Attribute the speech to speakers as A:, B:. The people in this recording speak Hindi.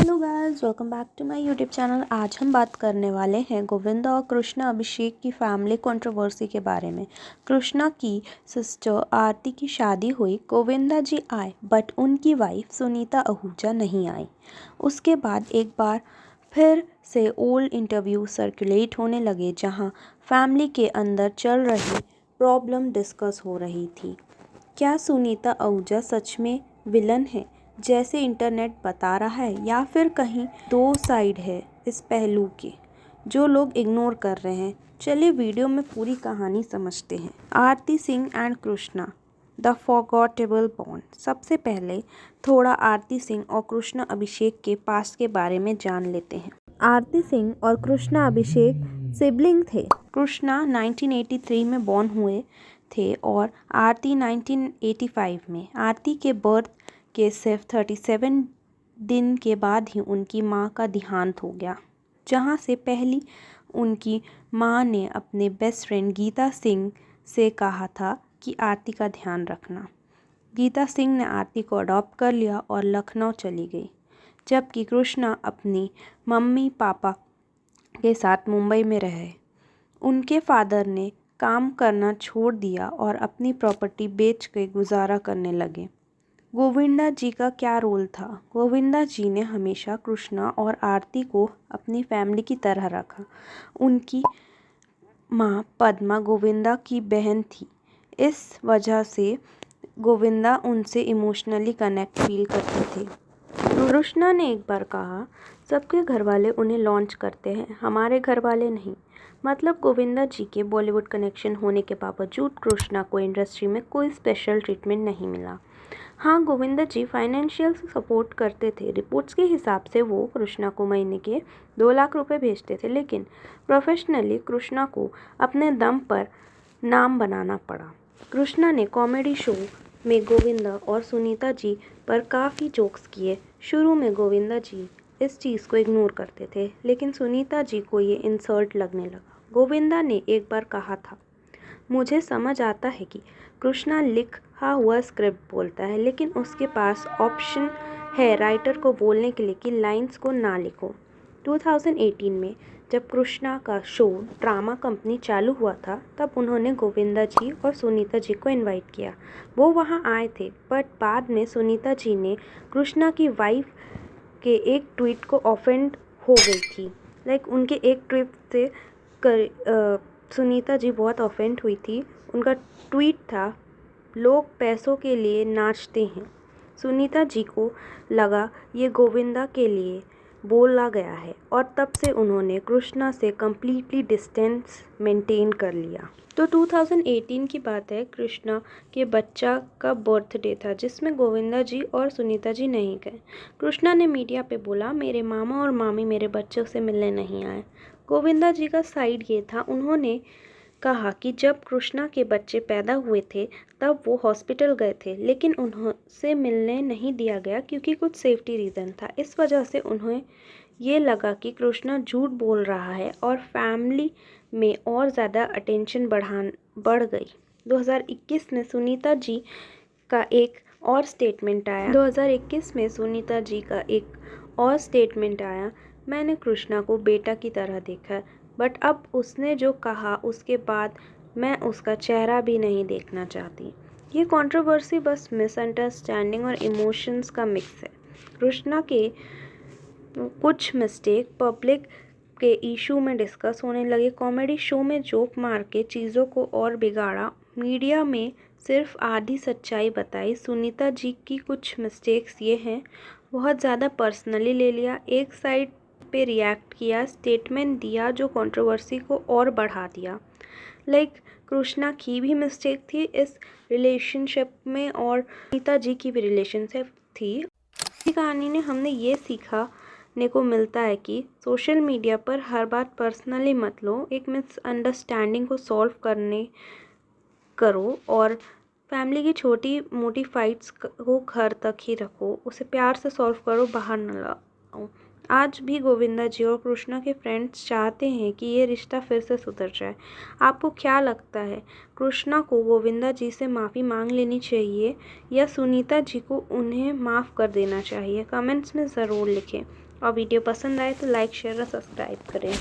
A: Hello guys, welcome back to my YouTube channel. आज हम बात करने वाले हैं गोविंदा और कृष्णा अभिषेक की फैमिली कंट्रोवर्सी के बारे में। कृष्णा की सिस्टर आरती की शादी हुई, गोविंदा जी आए बट उनकी वाइफ सुनीता आहूजा नहीं आई। उसके बाद एक बार फिर से ओल्ड इंटरव्यू सर्कुलेट होने लगे जहां फैमिली के अंदर चल रही प्रॉब्लम डिस्कस हो रही थी। क्या सुनीता आहूजा सच में विलन है जैसे इंटरनेट बता रहा है, या फिर कहीं दो साइड है इस पहलू के जो लोग इग्नोर कर रहे हैं? चलिए वीडियो में पूरी कहानी समझते हैं। Aarti Singh and Krishna, the forgettable bond. सबसे पहले थोड़ा आरती सिंह और कृष्णा अभिषेक के पास्ट के बारे में जान लेते हैं। आरती सिंह और कृष्णा अभिषेक सिबलिंग थे। कृष्णा 1983 में बॉर्न हुए थे और आरती 1985 में। आरती के बर्थ के सिर्फ 37 दिन के बाद ही उनकी मां का देहांत हो गया, जहां से पहली उनकी मां ने अपने बेस्ट फ्रेंड गीता सिंह से कहा था कि आरती का ध्यान रखना। गीता सिंह ने आरती को अडॉप्ट कर लिया और लखनऊ चली गई, जबकि कृष्णा अपनी मम्मी पापा के साथ मुंबई में रहे। उनके फादर ने काम करना छोड़ दिया और अपनी प्रॉपर्टी बेच के गुजारा करने लगे। गोविंदा जी का क्या रोल था? गोविंदा जी ने हमेशा कृष्णा और आरती को अपनी फैमिली की तरह रखा। उनकी माँ पद्मा गोविंदा की बहन थी, इस वजह से गोविंदा उनसे इमोशनली कनेक्ट फील करते थे। कृष्णा ने एक बार कहा, सबके घर वाले उन्हें लॉन्च करते हैं, हमारे घर वाले नहीं। मतलब गोविंदा जी के बॉलीवुड कनेक्शन होने के बावजूद कृष्णा को इंडस्ट्री में कोई स्पेशल ट्रीटमेंट नहीं मिला। हाँ, गोविंदा जी फाइनेंशियल सपोर्ट करते थे। रिपोर्ट्स के हिसाब से वो कृष्णा को महीने के 2 लाख रुपए भेजते थे, लेकिन प्रोफेशनली कृष्णा को अपने दम पर नाम बनाना पड़ा। कृष्णा ने कॉमेडी शो में गोविंदा और सुनीता जी पर काफ़ी जोक्स किए। शुरू में गोविंदा जी इस चीज़ को इग्नोर करते थे, लेकिन सुनीता जी को ये इंसल्ट लगने लगा। गोविंदा ने एक बार कहा था, मुझे समझ आता है कि कृष्णा लिखा हुआ स्क्रिप्ट बोलता है, लेकिन उसके पास ऑप्शन है राइटर को बोलने के लिए कि लाइंस को ना लिखो। 2018 में जब कृष्णा का शो ड्रामा कंपनी चालू हुआ था, तब उन्होंने गोविंदा जी और सुनीता जी को इनवाइट किया। वो वहाँ आए थे, बट बाद में सुनीता जी ने कृष्णा की वाइफ के एक ट्वीट को ऑफेंड हो गई थी। उनके एक ट्वीट से सुनीता जी बहुत ऑफेंड हुई थी। उनका ट्वीट था, लोग पैसों के लिए नाचते हैं। सुनीता जी को लगा ये गोविंदा के लिए बोला गया है, और तब से उन्होंने कृष्णा से कम्प्लीटली डिस्टेंस मेंटेन कर लिया। तो 2018 की बात है, कृष्णा के बच्चा का बर्थडे था जिसमें गोविंदा जी और सुनीता जी नहीं गए। कृष्णा ने मीडिया पे बोला, मेरे मामा और मामी मेरे बच्चों से मिलने नहीं आए। गोविंदा जी का साइड ये था, उन्होंने कहा कि जब कृष्णा के बच्चे पैदा हुए थे तब वो हॉस्पिटल गए थे, लेकिन उन्हें मिलने नहीं दिया गया क्योंकि कुछ सेफ्टी रीज़न था। इस वजह से उन्हें ये लगा कि कृष्णा झूठ बोल रहा है और फैमिली में और ज़्यादा अटेंशन बढ़ गई। 2021 में सुनीता जी का एक और स्टेटमेंट आया 2021 में सुनीता जी का एक और स्टेटमेंट आया, मैंने कृष्णा को बेटा की तरह देखा, बट अब उसने जो कहा उसके बाद मैं उसका चेहरा भी नहीं देखना चाहती। ये कंट्रोवर्सी बस मिसअंडरस्टैंडिंग और इमोशंस का मिक्स है। कृष्णा के कुछ मिस्टेक पब्लिक के इशू में डिस्कस होने लगे। कॉमेडी शो में जोक मार के चीज़ों को और बिगाड़ा। मीडिया में सिर्फ आधी सच्चाई बताई। सुनीता जी की कुछ मिस्टेक्स ये हैं, बहुत ज़्यादा पर्सनली ले लिया, एक साइड पे रिएक्ट किया, स्टेटमेंट दिया जो कंट्रोवर्सी को और बढ़ा दिया। कृष्णा की भी मिस्टेक थी इस रिलेशनशिप में और सुनीता जी की भी रिलेशनशिप थी। इस कहानी ने हमने ये सीखने को मिलता है कि सोशल मीडिया पर हर बात पर्सनली मत लो, एक मिसअंडरस्टैंडिंग को सॉल्व करो और फैमिली की छोटी मोटी फाइट्स को घर तक ही रखो, उसे प्यार से सॉल्व करो, बाहर न लाओ। आज भी गोविंदा जी और कृष्णा के फ्रेंड्स चाहते हैं कि ये रिश्ता फिर से सुधर जाए। आपको क्या लगता है, कृष्णा को गोविंदा जी से माफ़ी मांग लेनी चाहिए या सुनीता जी को उन्हें माफ़ कर देना चाहिए? कमेंट्स में ज़रूर लिखें और वीडियो पसंद आए तो लाइक शेयर और सब्सक्राइब करें।